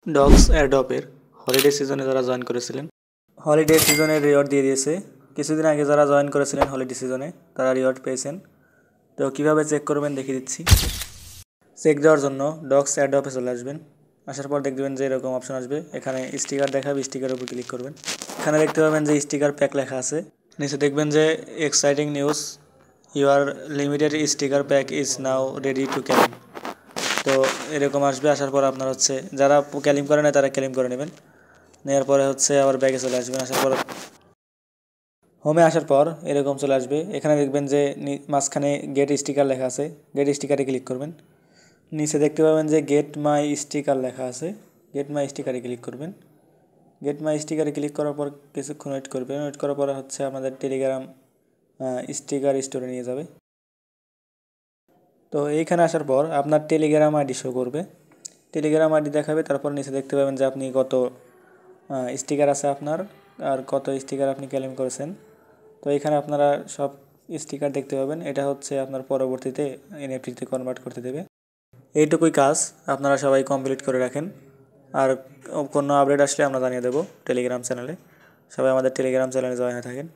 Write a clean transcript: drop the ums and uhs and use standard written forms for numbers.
Dogs অ্যাডপের holiday সিজনে যারা join করেছিলেন, হলিডে সিজনে রিওয়ার্ড দিয়ে দিয়েছে। কিছুদিন আগে যারা জয়েন করেছিলেন হলিডে সিজনে তারা রিওয়ার্ড পেয়েছেন। তো কীভাবে চেক করবেন দেখিয়ে দিচ্ছি। চেক দেওয়ার জন্য ডগস অ্যাডপে চলে আসবেন। আসার পর দেখবেন যে এরকম অপশন আসবে, এখানে স্টিকার দেখাবে, স্টিকারের উপর ক্লিক করবেন। এখানে দেখতে পাবেন যে স্টিকার প্যাক লেখা আছে। নিচে দেখবেন যে exciting news, your limited sticker pack is now ready to claim. তো এরকম আসবে। আসার পর আপনার হচ্ছে যারা ক্যালেম করে নেয় তারা ক্যালেম করে নেবেন। নেওয়ার পরে হচ্ছে আবার ব্যাগে চলে আসবেন। আসার পর হোমে আসার পর এরকম চলে আসবে। এখানে দেখবেন যে মাঝখানে গেট স্টিকার লেখা আছে, গেট স্টিকারে ক্লিক করবেন। নিচে দেখতে পাবেন যে গেট মাই স্টিকার লেখা আছে, গেট মাই স্টিকারে ক্লিক করবেন। গেট মাই স্টিকারে ক্লিক করার পর কিছুক্ষণ ওয়েট করবেন। ওয়েট করার পরে হচ্ছে আমাদের টেলিগ্রাম স্টিকার স্টোরে নিয়ে যাবে। তো এইখানে আসার পর আপনার টেলিগ্রাম আইডি শো করবে, টেলিগ্রাম আইডি দেখাবে। তারপর নিচে দেখতে পাবেন যে আপনি কত স্টিকার আছে আপনার, আর কত স্টিকার আপনি ক্লেম করেছেন। তো এখানে আপনারা সব স্টিকার দেখতে পাবেন। এটা হচ্ছে আপনার পরবর্তীতে এনএফটিতে কনভার্ট করতে দেবে। এইটুকুই কাজ, আপনারা সবাই কমপ্লিট করে রাখেন। আর কোনো আপডেট আসলে আমরা জানিয়ে দেবো টেলিগ্রাম চ্যানেলে। সবাই আমাদের টেলিগ্রাম চ্যানেলে জয়েন হয়ে থাকেন।